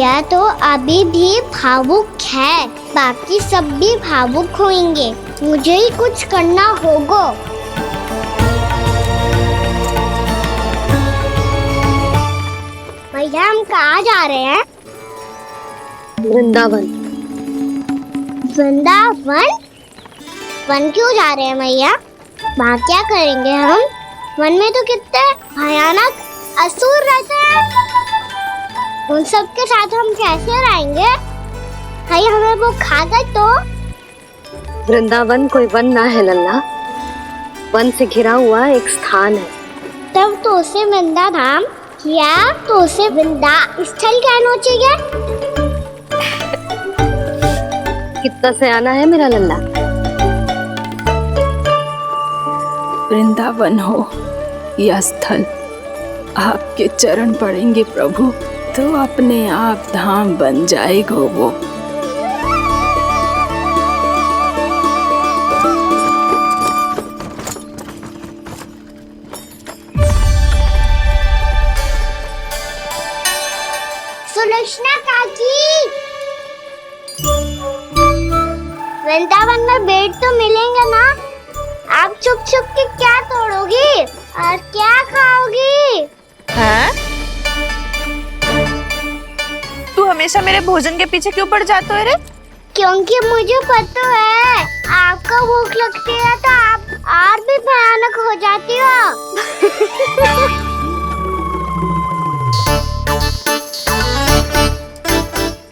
भैया तो अभी भी भावुक है, बाकी सब भी भावुक होंगे। मुझे ही कुछ करना होगा। भैया हम कहाँ जा रहे हैं? वृंदावन। वृंदावन? वन क्यों जा रहे हैं भैया? वहाँ क्या करेंगे हम? वन में तो कितने भयानक असुर रहते हैं। उन सब के साथ हम कैसे रहेंगे? कहीं हमें वो खा गए तो? वृंदावन कोई वन ना है लल्ला, वन से घिरा हुआ एक स्थान है। तब तो उसे वृंदा धाम या तो उसे वृंदा स्थल कहना चाहिए। कितना सयाना है मेरा लल्ला। वृंदावन हो या स्थल, आपके चरण पड़ेंगे प्रभु तो अपने आप धाम बन जाएगा वो। सुलक्षणा काकी, वृंदावन में बेट तो मिलेंगे ना? आप छुप छुप के क्या तोड़ोगी और क्या खाओगी? हाँ? तू हमेशा मेरे भोजन के पीछे क्यों पड़ जाता है रे? क्योंकि मुझे पता है आपको भूख लगती है तो आप और भी भयानक हो जाती हो।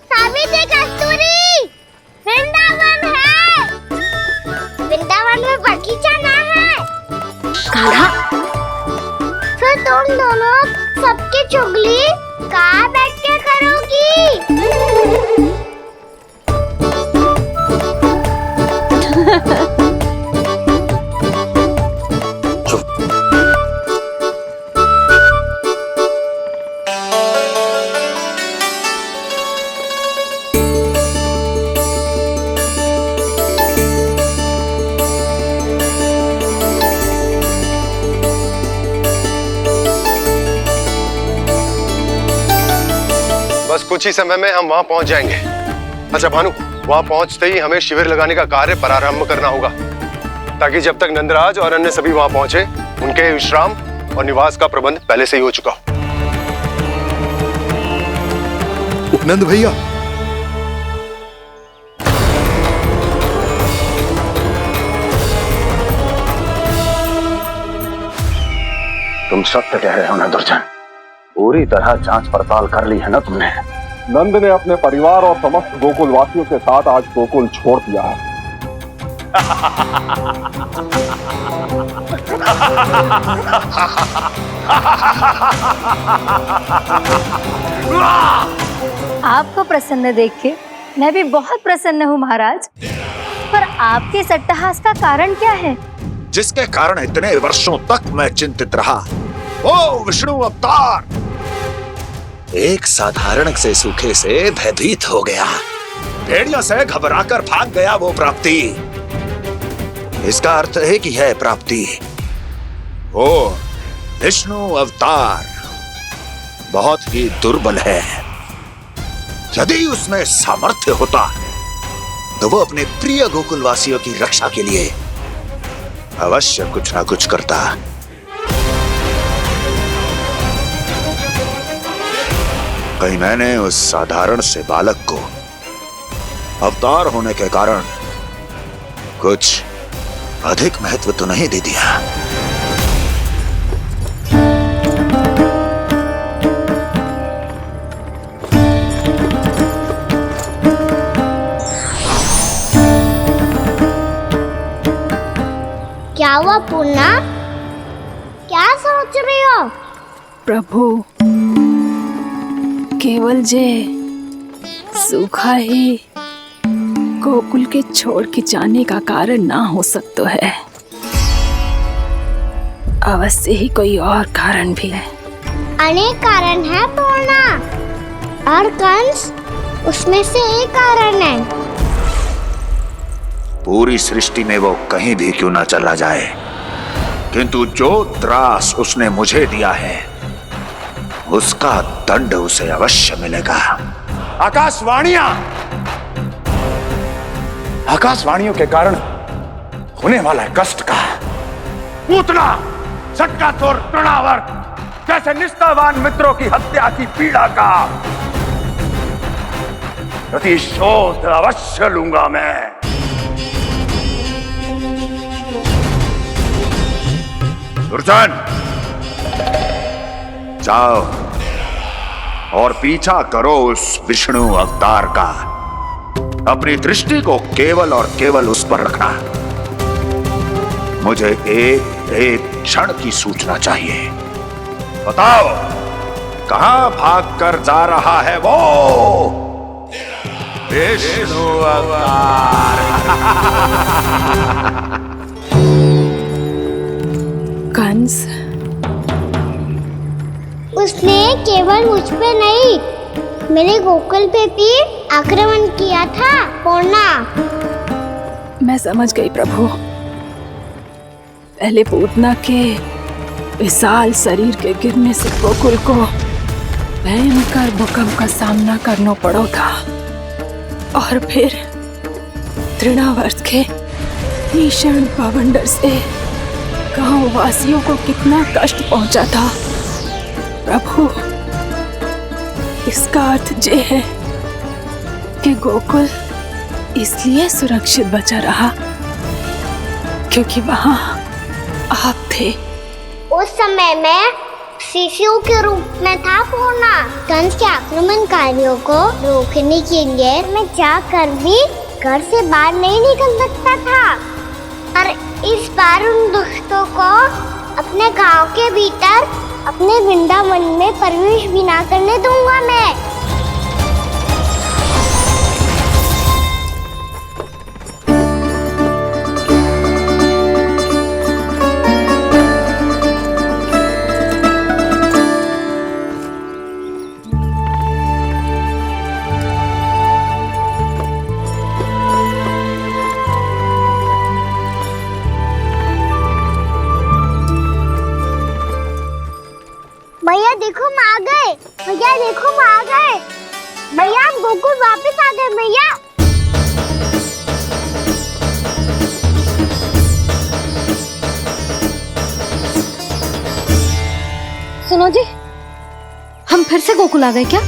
सावित्री, कस्तूरी, वृंदावन है। वृंदावन में बगीचा ना है। कान्हा, फिर तुम दोनों सबकी चुगली कहाँ बैठ के करोगी? बस कुछ ही समय में हम वहां पहुंच जाएंगे। अच्छा भानु, वहां पहुंचते ही हमें शिविर लगाने का कार्य प्रारंभ करना होगा, ताकि जब तक नंदराज और अन्य सभी वहां पहुंचे उनके विश्राम और निवास का प्रबंध पहले से ही हो चुका हो। उपनंद भैया, तुम सत्य कह रहे हो ना दुर्जन? पूरी तरह जांच पड़ताल कर ली है ना तुमने? नंद ने अपने परिवार और समस्त गोकुल वासियों के साथ आज गोकुल छोड़ दिया है। आपको प्रसन्न देख के मैं भी बहुत प्रसन्न हूँ महाराज, पर आपके इस अट्टहास का कारण क्या है? जिसके कारण इतने वर्षों तक मैं चिंतित रहा, ओ विष्णु अवतार, एक साधारण से सूखे से भयभीत हो गया, भेड़ियों से घबराकर भाग गया वो प्राप्ति। इसका अर्थ है कि है प्राप्ति वो विष्णु अवतार बहुत ही दुर्बल है। यदि उसमें सामर्थ्य होता तो वो अपने प्रिय गोकुलवासियों की रक्षा के लिए अवश्य कुछ ना कुछ करता। कहीं मैंने उस साधारण से बालक को अवतार होने के कारण कुछ अधिक महत्व तो नहीं दे दिया। क्या हुआ पूर्णा? क्या सोच रही हो? प्रभु, केवल जे सूखा ही गोकुल के छोड़ के जाने का कारण ना हो सकता है, अवश्य ही कोई और कारण भी है। अनेक कारण है पूर्णा, और कंस उसमें से एक कारण है। पूरी सृष्टि में वो कहीं भी क्यों ना चला जाए, किंतु जो त्रास उसने मुझे दिया है उसका दंड उसे अवश्य मिलेगा। आकाशवाणियों के कारण होने वाला है कष्ट का पूतना झटका तोड़ तृणावर्त जैसे निष्ठावान मित्रों की हत्या की पीड़ा का प्रतिशोध अवश्य लूंगा मैं। दुर्जन जाओ और पीछा करो उस विष्णु अवतार का। अपनी दृष्टि को केवल और केवल उस पर रखना। मुझे एक क्षण की सूचना चाहिए। बताओ कहां भागकर जा रहा है वो विष्णु अवतार? कंस, उसने केवल मुझ पे नहीं, मेरे गोकुल पे भी आक्रमण किया था पूर्णा। मैं समझ गई प्रभु। पहले पूतना के विशाल शरीर के गिरने से गोकुल को भयंकर भूकंप का सामना करना पड़ा था, और फिर तृणावर्त के भीषण पावंडर से गांव वासियों को कितना कष्ट पहुंचा था। प्रभु, इसका अर्थ ये है कि गोकुल इसलिए सुरक्षित बचा रहा क्योंकि वहां आप थे। उस समय मैं शिशु के रूप में था पूर्णा। कंस के आक्रमणकारियों को रोकने के लिए मैं जाकर भी घर से बाहर नहीं निकल सकता था, और इस बार उन दुष्टों को अपने गांव के भीतर अपने वृंदावन में प्रवेश भी ना करने दूंगा मैं। भैया देखो हम आ गए, भैया देखो हम आ गए, भैया हम गोकुल वापस आ गए भैया। सुनो जी, हम फिर से गोकुल आ गए क्या?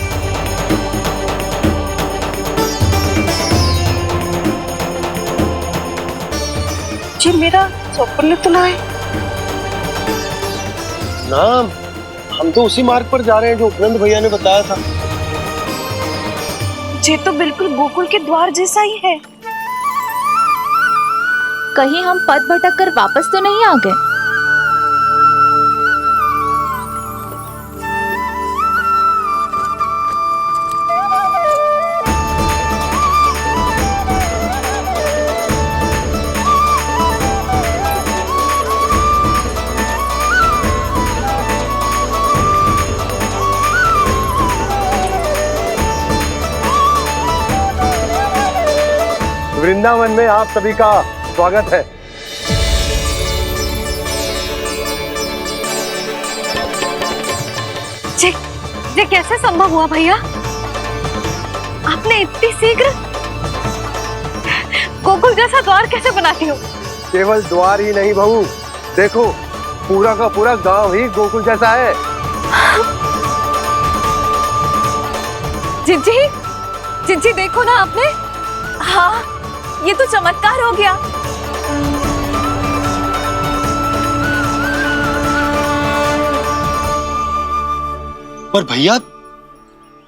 जी मेरा स्वप्न तो ना है। नाम हम तो उसी मार्ग पर जा रहे हैं जो उपनंद भैया ने बताया था। ये तो बिल्कुल गोकुल के द्वार जैसा ही है। कहीं हम पथ भटक कर वापस तो नहीं आ गए? वृंदावन में आप सभी का स्वागत है। ये कैसे संभव हुआ भैया? आपने इतनी शीघ्र गोकुल जैसा द्वार कैसे बनाती हो? केवल द्वार ही नहीं बहू, देखो पूरा का पूरा गांव ही गोकुल जैसा है। जिज्जी, जिज्जी देखो ना आपने। हाँ, ये तो चमत्कार हो गया। पर भैया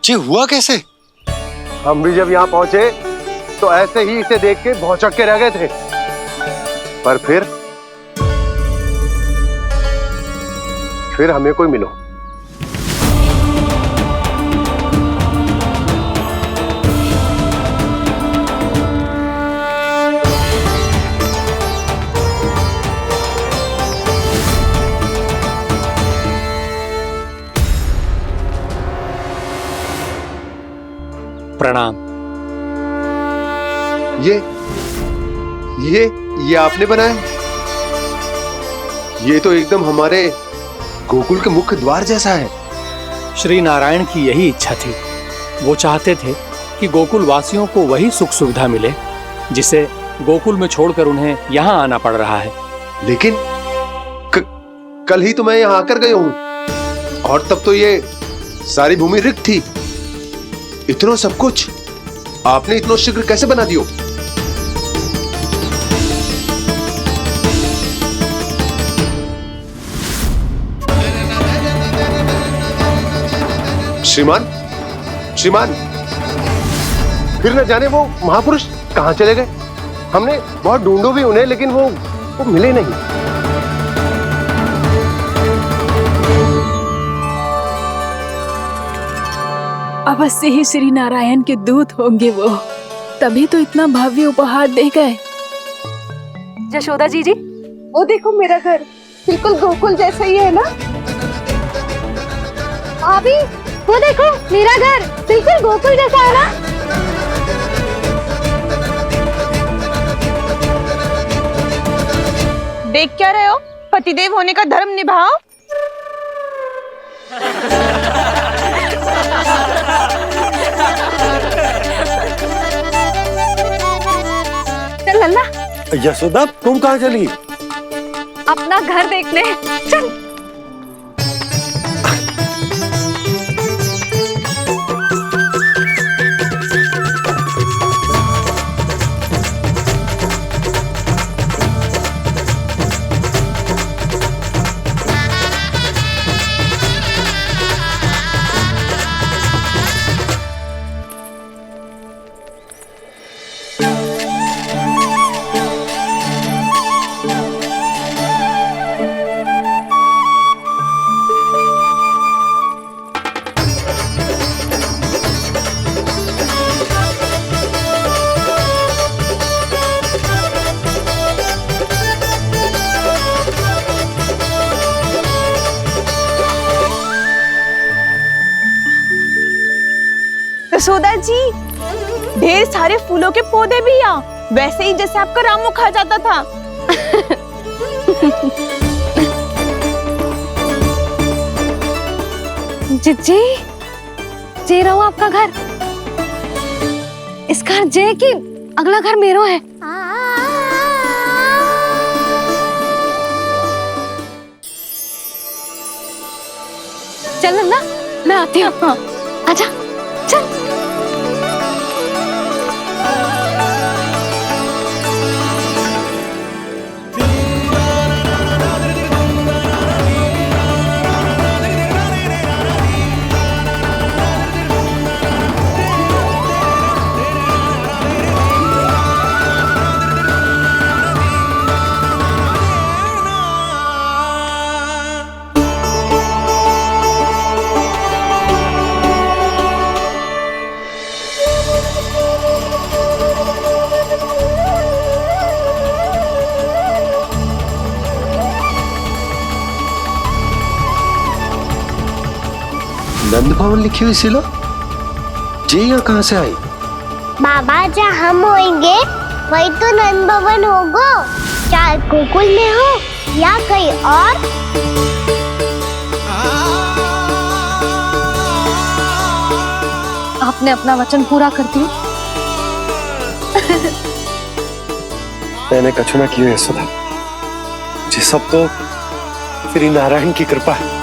ये हुआ कैसे? हम भी जब यहाँ पहुंचे तो ऐसे ही इसे देख के भौचक के रह गए थे, पर फिर हमें कोई मिलो। प्रणाम। ये आपने बनाया? ये तो एकदम हमारे गोकुल के मुख्य द्वार जैसा है। श्री नारायण की यही इच्छा थी। वो चाहते थे कि गोकुल वासियों को वही सुख सुविधा मिले जिसे गोकुल में छोड़कर उन्हें यहाँ आना पड़ रहा है। लेकिन कल ही तो मैं यहाँ आकर गया हूँ और तब तो ये सारी भूमि रिक्त थी। इतना सब कुछ आपने इतना शीघ्र कैसे बना दियो? श्रीमान, श्रीमान, फिर न जाने वो महापुरुष कहां चले गए। हमने बहुत ढूंढो भी उन्हें, लेकिन वो मिले नहीं। अवश्य ही श्री नारायण के दूत होंगे वो, तभी तो इतना भव्य उपहार दे गए। यशोदा जी, वो देखो मेरा घर बिल्कुल गोकुल जैसा ही है ना। भाभी वो देखो मेरा घर बिल्कुल गोकुल जैसा है ना। देख क्या रहे हो? पतिदेव होने का धर्म निभाओ। चल लल्ला, यशोदा तुम कहाँ चली? अपना घर देखने चल। यशोदा जी, ढेर सारे फूलों के पौधे भी यहाँ, वैसे ही जैसे आपका रामू खा जाता था। जी जे रहो आपका घर। इस घर जे की अगला घर मेरो है। चल ना, मैं आती हूँ। हाँ, आजा चल। नंद भवन लिखी हुई सिलो जी यहाँ कहाँ से आई? बाबा जहाँ हम होंगे वही तो नंद भवन होगा, चाहे गोकुल में हो या कहीं और। आपने अपना वचन पूरा कर दिया। मैंने कछु ना किया यशोदा जी, सब तो श्री नारायण की कृपा है।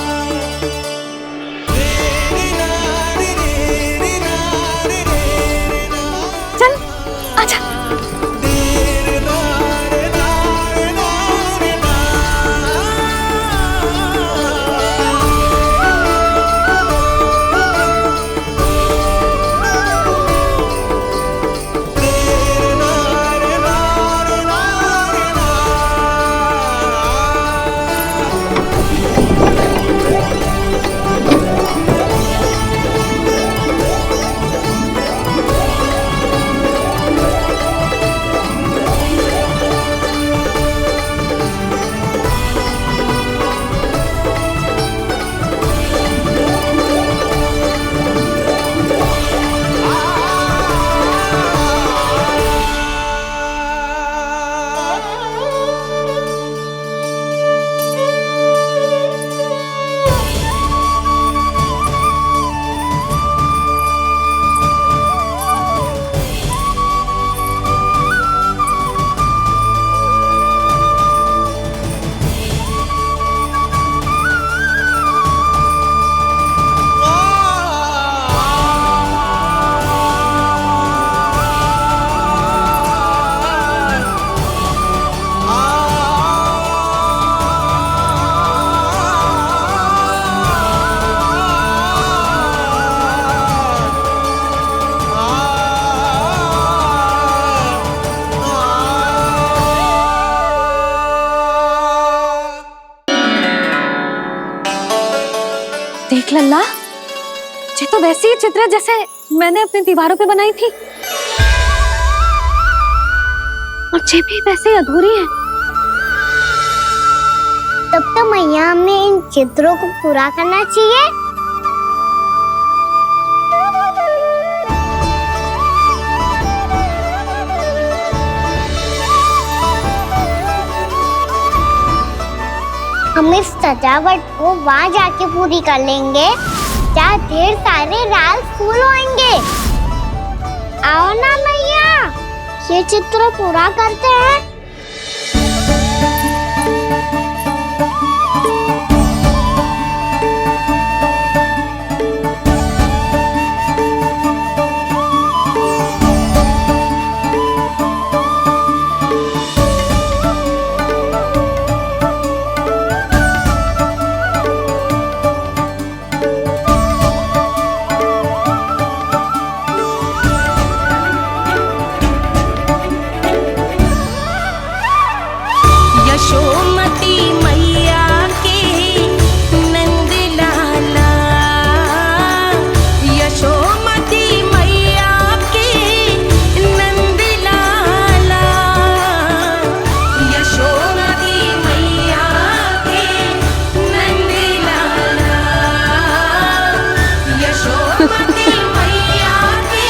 ये तो वैसी ही चित्र जैसे मैंने अपनी दीवारों पे बनाई थी, और ये भी वैसे ही अधूरी है। तब तो मैया हमें इन चित्रों को पूरा करना चाहिए। हम इस सजावट को वहाँ जाके पूरी कर लेंगे जहाँ ढेर सारे लाल फूल होंगे। आओ ना मैया, ये चित्र पूरा करते हैं। यशोमती मैया के नंद लाला, यशोमती मैया के नंद लाला, यशोमती मैया के नंद लाला, यशोमती मैया के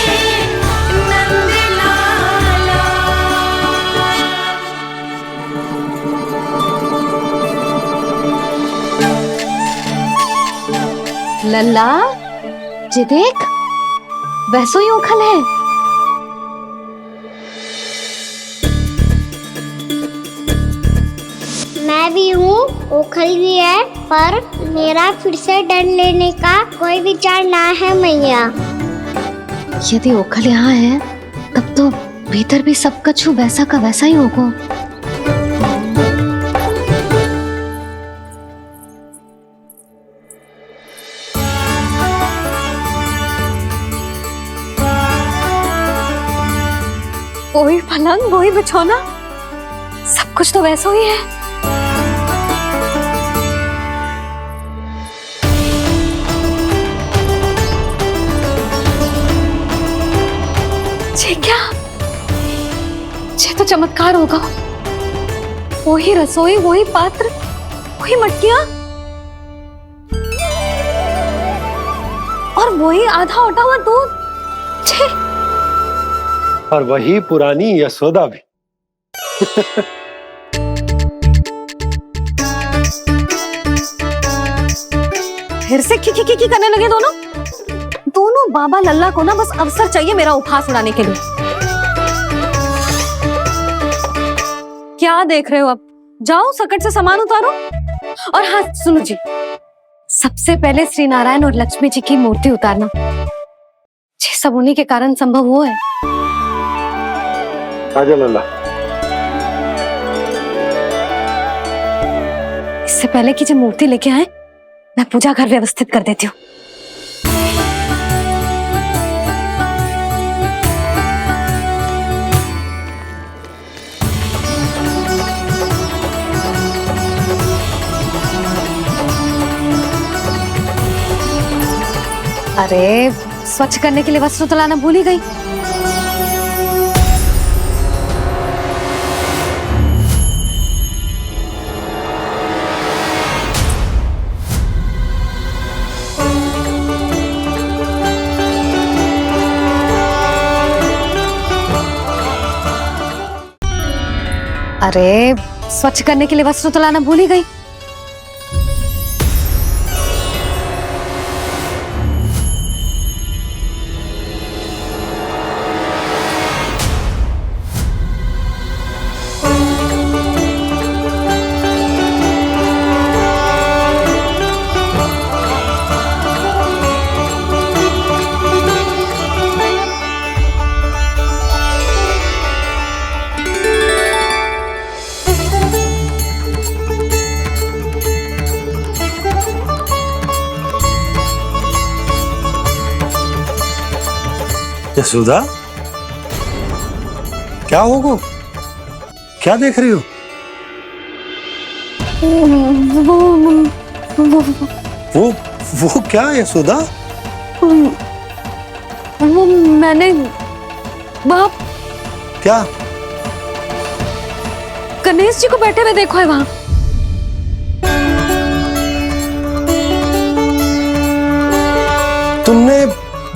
नंद लाला। लल्ला, ये देख, वैसो ही उखल है। मैं भी हूँ, ओखल भी है, पर मेरा फिर से डर लेने का कोई विचार ना है मैया। यदि ओखल यहाँ है, तब तो भीतर भी सब कछु वैसा का वैसा ही होगा। वही पलंग, वही बिछौना, सब कुछ तो वैसा ही है। ये क्या? ये तो चमत्कार होगा। वही रसोई, वही पात्र, वही मटकियां, और वही आधा उटा हुआ दूध। छे! और वही पुरानी यशोदा भी। फिर से की करने लगे दोनों बाबा लल्ला को ना बस अवसर चाहिए मेरा उपहास उड़ाने के लिए। क्या देख रहे हो? अब जाओ, सकट से सामान उतारो। और हाँ सुनो जी, सबसे पहले श्री नारायण और लक्ष्मी जी की मूर्ति उतारना। ये सब उन्हीं के कारण संभव हुआ है। आजा लल्ला। इससे पहले कि जो मूर्ति लेके आए, मैं पूजा घर व्यवस्थित कर देती हूँ। अरे, स्वच्छ करने के लिए वस्त्र तो लाना भूल ही गई। अरे, स्वच्छ करने के लिए वस्त्र तो लाना भूल ही गई। यशोदा, क्या होगा? क्या देख रही हो? वो वो क्या यशोदा? वो मैंने वहाँ क्या? गणेश जी को बैठे हुए देखो है वहाँ। तुमने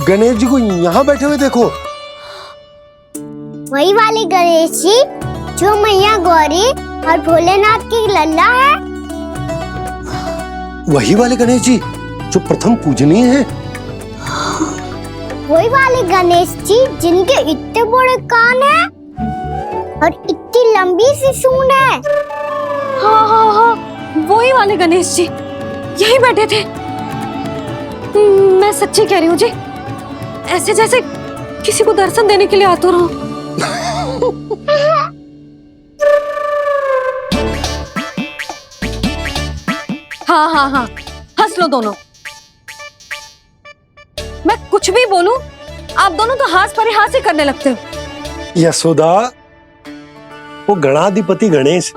गणेश जी को यहाँ बैठे हुए देखो? वही वाले गणेश जी जो मैया गौरी और भोलेनाथ की लल्ला है। वही वाले गणेश जी जो प्रथम पूजनीय हैं? वही वाले गणेश जी जिनके इतने बड़े कान हैं और इतनी लंबी सी सूंड है। हाँ हाँ हाँ, वही वाले गणेश जी यही बैठे थे। मैं सच्ची कह रही हूँ जी, ऐसे जैसे किसी को दर्शन देने के लिए आतुर हो। हाँ हाँ हाँ, हंस लो दोनों। मैं कुछ भी बोलूं, आप दोनों तो हाथ परिहास ही करने लगते हो। यशोदा, वो गणाधिपति गणेश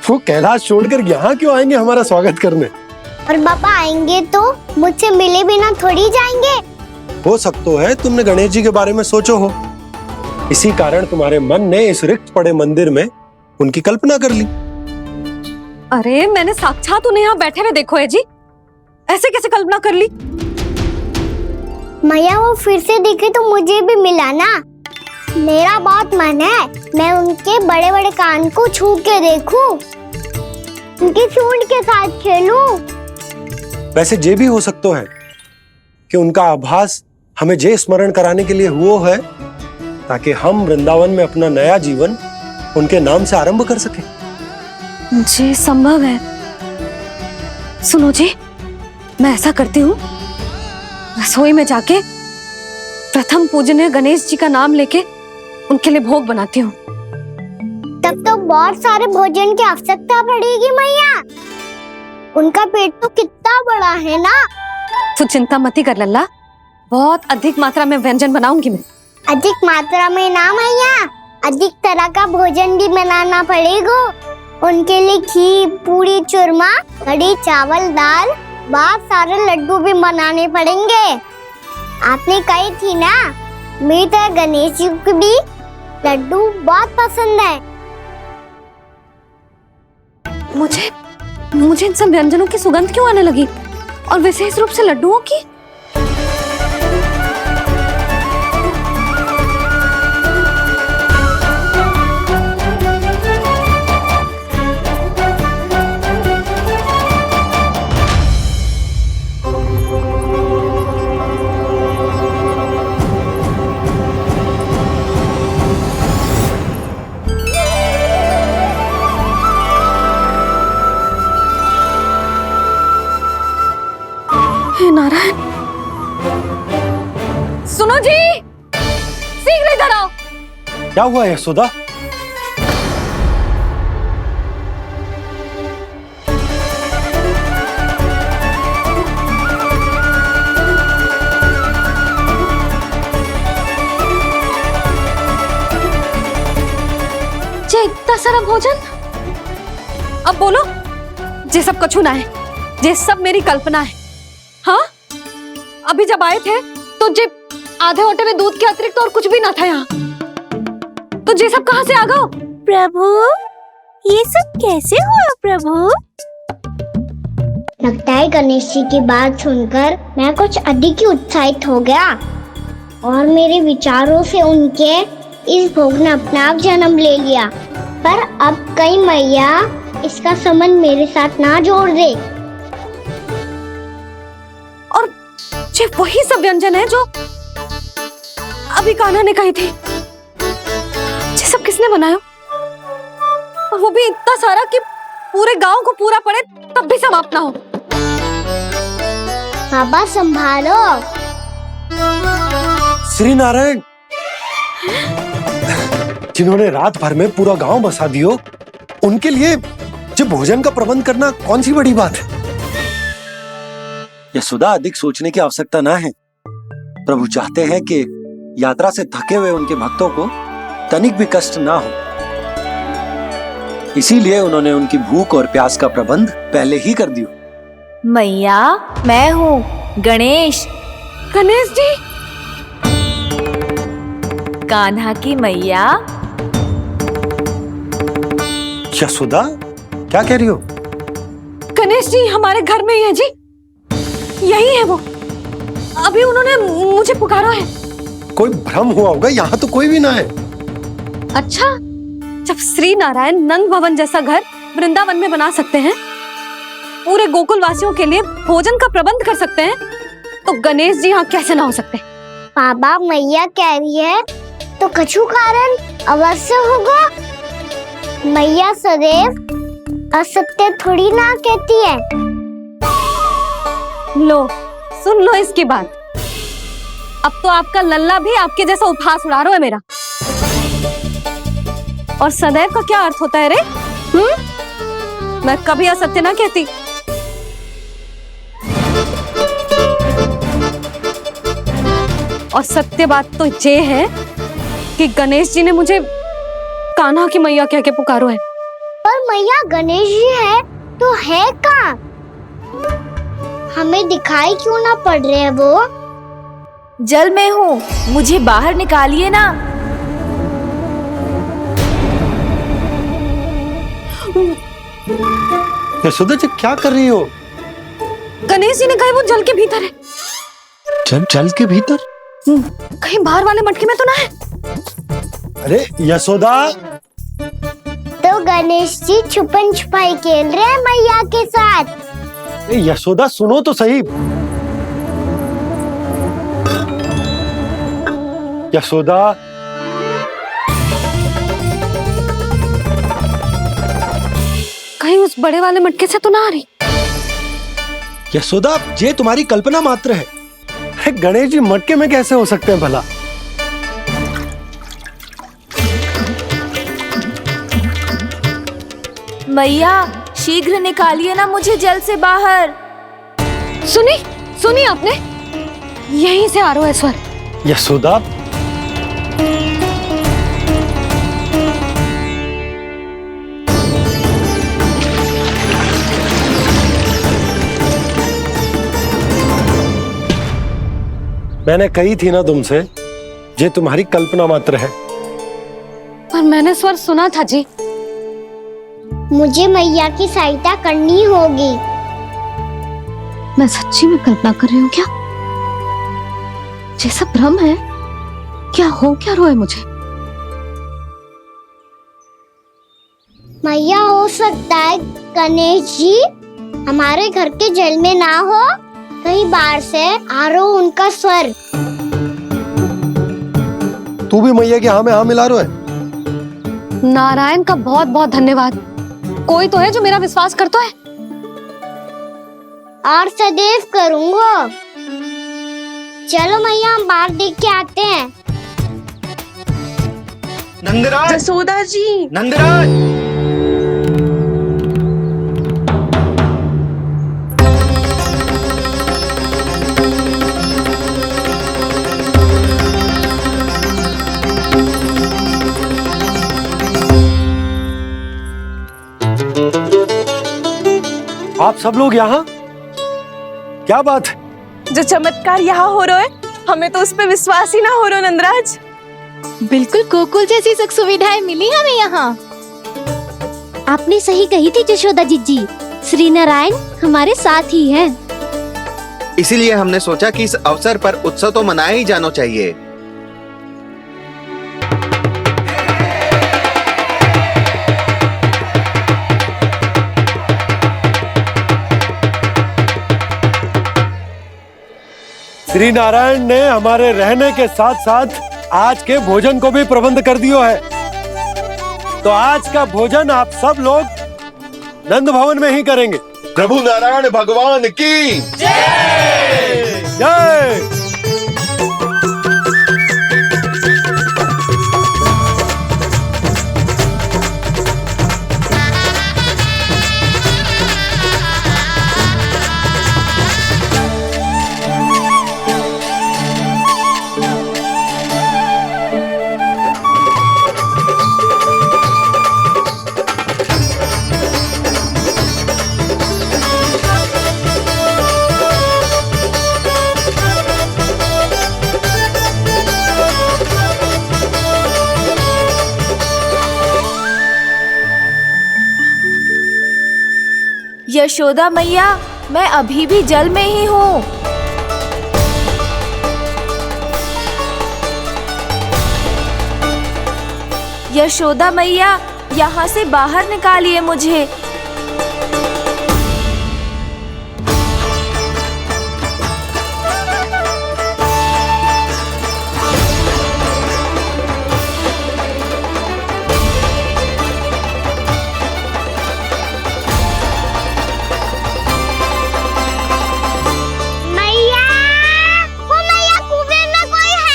वो कैलाश छोड़कर यहाँ क्यों आएंगे हमारा स्वागत करने? और पापा आएंगे तो मुझसे मिले बिना थोड़ी जाएंगे। हो सकता है तुमने गणेश जी के बारे में सोचो हो, इसी कारण तुम्हारे मन ने इस रिक्त पड़े मंदिर में उनकी कल्पना कर ली। अरे मैंने साक्षात उन्हें यहाँ बैठे हुए देखो है जी, ऐसे कैसे कल्पना कर ली? मैया वो फिर से दिखे तो मुझे भी मिला ना। मेरा बहुत मन है मैं उनके बड़े बड़े कान को छू के देखूं, उनकी सूंड के साथ खेलूं। वैसे ये भी हो सकता है कि उनका आभास हमें जे स्मरण कराने के लिए हुआ है ताकि हम वृंदावन में अपना नया जीवन उनके नाम से आरंभ कर सके। जी संभव है। सुनो जी, मैं ऐसा करती हूँ, रसोई में जाके प्रथम पूजनीय गणेश जी का नाम लेके उनके लिए भोग बनाती हूँ। तब तो बहुत सारे भोजन की आवश्यकता पड़ेगी मैया। उनका पेट तो कितना बड़ा है ना। तू चिंता मत ही कर लल्ला, बहुत अधिक मात्रा में व्यंजन बनाऊंगी मैं। अधिक मात्रा में ना मैया, अधिक तरह का भोजन भी बनाना पड़ेगा। उनके लिए खीर, पूरी, चूरमा, कढ़ी, चावल, दाल, बहुत सारे लड्डू भी बनाने पड़ेंगे। आपने कही थी ना, मेरी तरह गणेश जी को भी लड्डू बहुत पसंद है। मुझे इन सब व्यंजनों की सुगंध क्यों आने लगी, और विशेष रूप से लड्डुओं की? हे नारायण, सुनो जी, शीघ्र इधर आओ। क्या हुआ यशोदा? जे इतना सारा भोजन, अब बोलो, जे सब कछु ना है, जे सब मेरी कल्पना है। हाँ, अभी जब आए थे तो जे आधे ओटे में दूध के अतिरिक्त और कुछ भी ना था यहाँ, तो जे सब कहाँ से आ गए? प्रभु, ये सब कैसे हुआ प्रभु? लगता है गणेश जी की बात सुनकर मैं कुछ अधिक ही उत्साहित हो गया और मेरे विचारों से उनके इस भोग ने अपना आप जन्म ले लिया। पर अब कहीं मैया इसका संबंध मेरे साथ ना जोड़ दे। और ये वही सब व्यंजन है जो अभी कान्हा ने कही थी। ये सब किसने बनाया? और वो भी इतना सारा कि पूरे गांव को पूरा पड़े तब भी समाप्त ना हो। बाबा संभालो। श्री नारायण, जिन्होंने रात भर में पूरा गांव बसा दियो, उनके लिए जो भोजन का प्रबंध करना कौन सी बड़ी बात है? यशोदा, अधिक सोचने की आवश्यकता ना है। प्रभु चाहते हैं कि यात्रा से थके हुए उनके भक्तों को तनिक भी कष्ट ना हो, इसीलिए उन्होंने उनकी भूख और प्यास का प्रबंध पहले ही कर दिया। मैया, मैं हूँ, गणेश, गणेश जी, कान्हा की मैया। यशोदा, क्या कह रही हो? गणेश जी हमारे घर में ही है जी, यही है वो। अभी उन्होंने मुझे पुकारा है। कोई भ्रम हुआ होगा, यहाँ तो कोई भी ना है। अच्छा, जब श्री नारायण नंद भवन जैसा घर वृंदावन में बना सकते हैं, पूरे गोकुल वासियों के लिए भोजन का प्रबंध कर सकते हैं, तो गणेश जी यहाँ कैसे ना हो सकते? बाबा मैया कह रही है तो कछु कारण अवश्य होगा। मैया सदैव असत्य थोड़ी ना कहती है। लो, सुन लो इसकी बात। अब तो आपका लल्ला भी आपके जैसा उपहास उड़ा रहा है मेरा। और सदैव का क्या अर्थ होता है रे? मैं कभी असत्य ना कहती। और सत्य बात तो ये है कि गणेश जी ने मुझे कान्हा की मैया कह के पुकारो है। पर मैया गणेश जी है तो है कहाँ? हमें दिखाई क्यों ना पड़ रहे हैं वो? जल में हूँ, मुझे बाहर निकालिए ना। यशोदा जी क्या कर रही हो? गणेश जी ने कहा वो जल के भीतर है। जल के भीतर? कहीं बाहर वाले मटके में तो ना है? अरे यशोदा, तो गणेश जी छुपन छुपाई खेल रहे हैं मैया के साथ। यशोदा सुनो तो सही। यशोदा, कहीं उस बड़े वाले मटके से तो ना आ रही? यशोदा, ये तुम्हारी कल्पना मात्र है। गणेश जी मटके में कैसे हो सकते हैं भला? मैया शीघ्र निकालिए ना मुझे जल से बाहर। सुनी आपने? यहीं से आ रहा है स्वर। यशोदा, मैंने कही थी ना तुमसे, ये तुम्हारी कल्पना मात्र है। पर मैंने स्वर सुना था जी। मुझे मैया की सहायता करनी होगी। मैं सच्ची में कल्पना कर रही हूँ क्या? ये सब भ्रम है क्या? हो क्या रहा है मुझे? मैया हो सकता है गणेश जी हमारे घर के जल में ना हो, कहीं बाहर से आ रहा हो उनका स्वर। तू भी मैया के हाँ में हाँ मिला रहा है। नारायण का बहुत बहुत धन्यवाद। कोई तो है जो मेरा विश्वास करता है। और सदैव करूंगा। चलो मैया हम बाहर देख के आते हैं। नंदराज, जसोदा जी, नंदराज, आप सब लोग यहाँ? क्या बात है? जो चमत्कार यहाँ हो रहा है, हमें तो उस पे विश्वास ही ना हो रहा नंदराज। बिल्कुल गोकुल जैसी सुख सुविधाएं मिली हमें यहाँ। आपने सही कही थी जशोदा जीजी, श्री नारायण हमारे साथ ही हैं। इसीलिए हमने सोचा कि इस अवसर पर उत्सव तो मनाया ही जाना चाहिए। श्री नारायण ने हमारे रहने के साथ साथ आज के भोजन को भी प्रबंध कर दियो है। तो आज का भोजन आप सब लोग नंद भवन में ही करेंगे। प्रभु नारायण भगवान की जय जय। यशोदा मैया, मैं अभी भी जल में ही हूँ। यशोदा मैया, यहाँ से बाहर निकालिए मुझे। मैया, वो मैया कुएं में कोई है।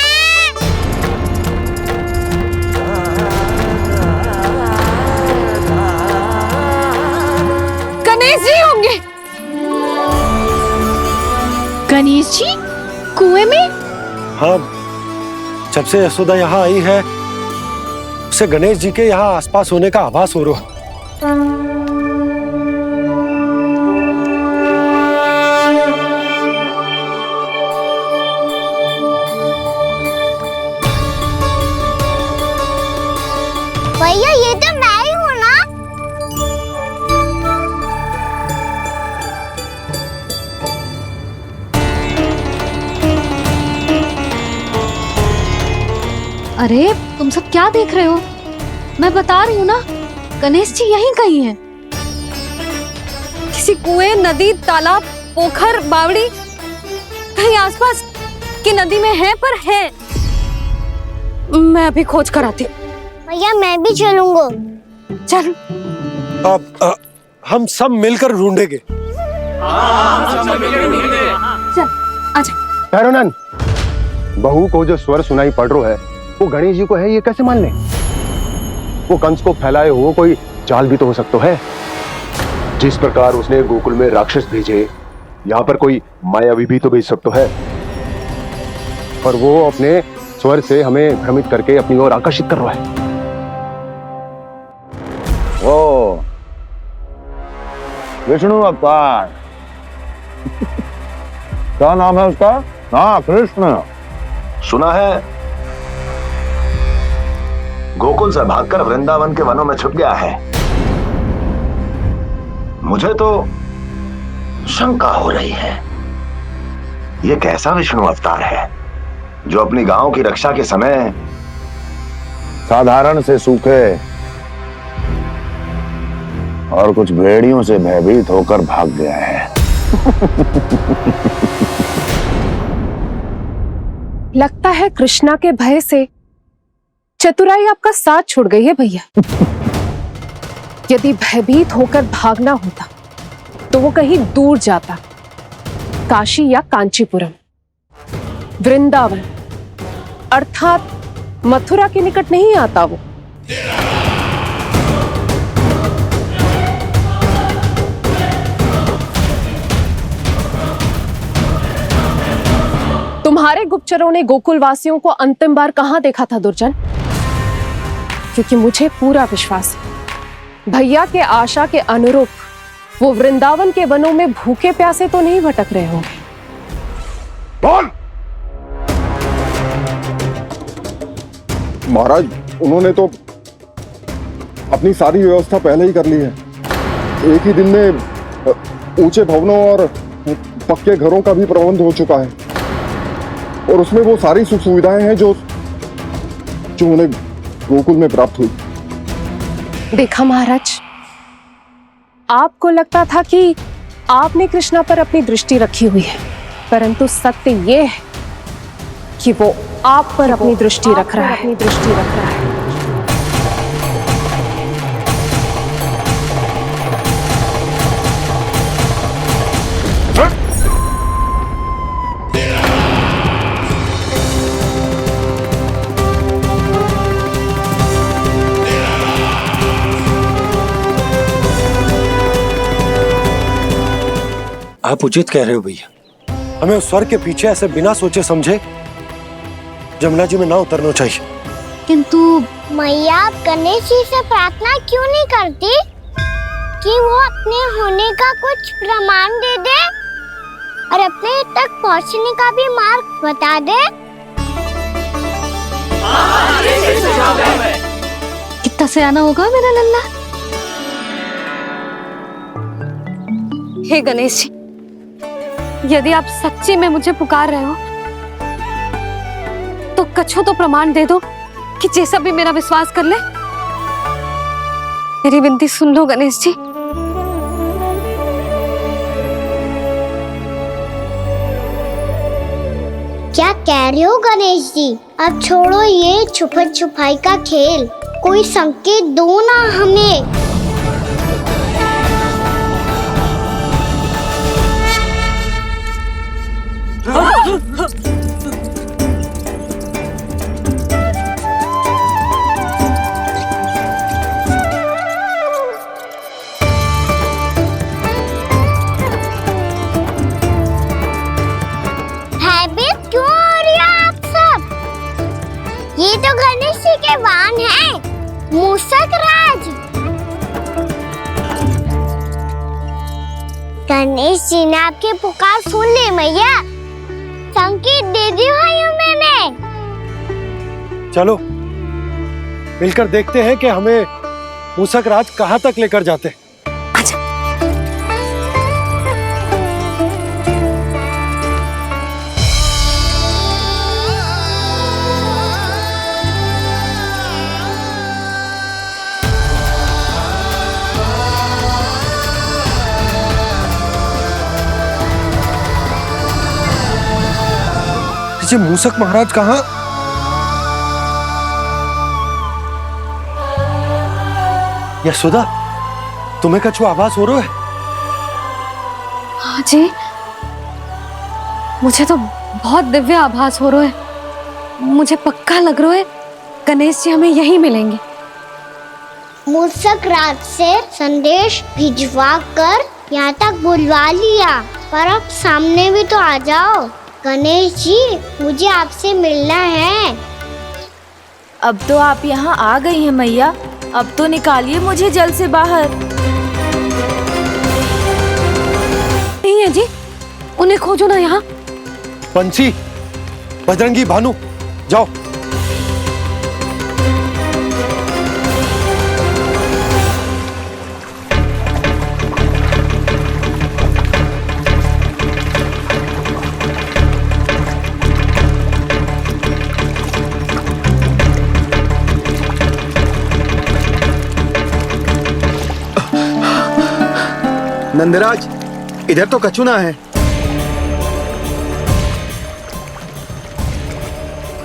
गणेश जी होंगे। गणेश जी कुएं में? हाँ, जब से यशोदा यहाँ आई है उसे गणेश जी के यहाँ आसपास होने का आभास हो रहा है। भैया ये तो मैं ही हूँ ना। अरे तुम सब क्या देख रहे हो? मैं बता रही हूँ ना, गणेश जी यहीं कहीं हैं। किसी कुएं, नदी, तालाब, पोखर, बावड़ी, कहीं आसपास की नदी में है, पर है। मैं अभी खोज कर आती हूँ। भैया मैं भी चलूंगा। चल। अब हम सब मिलकर ढूंढेंगे। चल आजा। भैरवनंद, बहू को जो स्वर सुनाई पड़ रहा है वो गणेश जी को है, ये कैसे मान ले? वो कंस को फैलाए हुए कोई चाल भी तो हो सकता है। जिस प्रकार उसने गोकुल में राक्षस भेजे, यहाँ पर कोई मायावी भी तो भेज सकता है। और वो अपने स्वर से हमें भ्रमित करके अपनी ओर आकर्षित कर रहा है। ओ विष्णु अवतार। क्या नाम है उसका? हाँ, कृष्ण। सुना है गोकुल से भागकर वृंदावन के वनों में छुप गया है। मुझे तो शंका हो रही है, ये कैसा विष्णु अवतार है जो अपनी गांव की रक्षा के समय साधारण से सूखे और कुछ भेड़ियों से भयभीत होकर भाग गया है। लगता है कृष्णा के भय से चतुराई आपका साथ छोड़ गई है भैया। यदि भयभीत होकर भागना होता तो वो कहीं दूर जाता, काशी या कांचीपुरम, वृंदावन अर्थात मथुरा के निकट नहीं आता वो। तुम्हारे गुप्तचरों ने गोकुल वासियों को अंतिम बार कहां देखा था दुर्जन? क्योंकि मुझे पूरा विश्वास है भैया के आशा के अनुरूप वो वृंदावन के वनों में भूखे प्यासे तो नहीं भटक रहे होंगे। बोल। महाराज, उन्होंने तो अपनी सारी व्यवस्था पहले ही कर ली है। एक ही दिन में ऊंचे भवनों और पक्के घरों का भी प्रबंध हो चुका है और उसमें वो सारी सुख सुविधाएं हैं जो उन्हें गोकुल में प्राप्त हुई। देखा महाराज, आपको लगता था कि आपने कृष्णा पर अपनी दृष्टि रखी हुई है, परंतु सत्य ये है कि वो आप पर अपनी दृष्टि रख रहा है। आप उचित कह रहे हो भैया, हमें उस स्वर के पीछे ऐसे बिना सोचे समझे जमुना जी में ना उतरना चाहिए। किंतु मैया, आप गणेश जी से प्रार्थना क्यों नहीं करती कि वो अपने होने का कुछ प्रमाण दे दे और अपने तक पहुंचने का भी मार्ग बता दे? कितना सयाना होगा मेरा लल्ला। हे गणेश जी, यदि आप सच्ची में मुझे पुकार रहे हो तो कछु तो प्रमाण दे दो कि जैसा भी मेरा विश्वास कर ले। मेरी विनती सुन लो गणेश जी। क्या कह रहे हो गणेश जी? अब छोड़ो ये छुपन छुपाई का खेल, कोई संकेत दो ना हमें। भयभीत क्यों हो रही हो आप सब? ये तो गणेश जी के वाहन हैं, मूषक राज। गणेश जी ने आपकी पुकार सुन ली मैया, संकेत दे दी भाइयों मैंने। चलो मिलकर देखते हैं कि हमें मूषक राज कहाँ तक लेकर जाते हैं। ये मूषक महाराज कहाँ? यशोदा, तुम्हें कछु आभास हो रहा है? हाँ जी, मुझे तो बहुत दिव्य आभास हो रहा है। मुझे पक्का लग रहा है गणेश जी हमें यहीं मिलेंगे। मूषक राज से संदेश भिजवा कर यहाँ तक बुलवा लिया, पर अब सामने भी तो आ जाओ। गणेश जी, मुझे आपसे मिलना है। अब तो आप यहाँ आ गई हैं मैया, अब तो निकालिए मुझे जल से बाहर। नहीं है जी, उन्हें खोजो ना यहाँ। पंछी, बजरंगी, भानु, जाओ। नंदराज, इधर तो कछु ना है।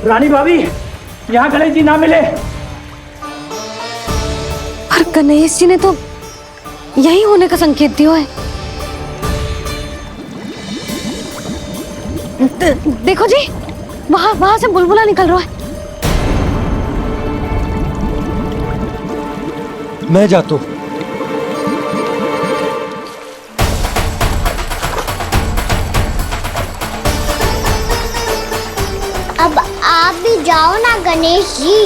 रानी भाभी, यहाँ गणेश जी ना मिले। पर गणेश जी ने तो यही होने का संकेत दिया है। देखो जी, वहां से बुलबुला निकल रहा है। मैं जाता हूँ। अब आप भी जाओ ना गणेश जी।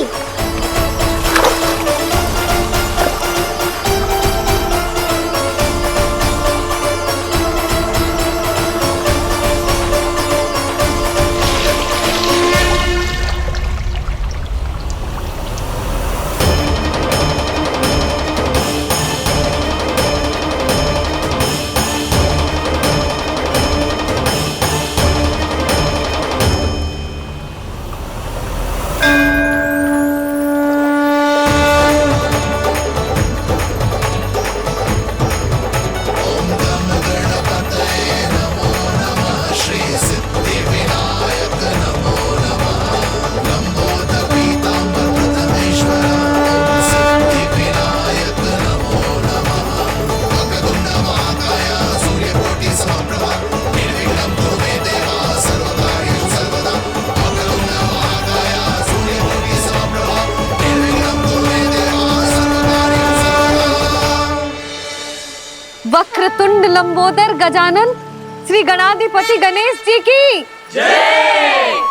वक्रतुंड लंबोदर गजानन श्री गणाधिपति गणेश जी की जय।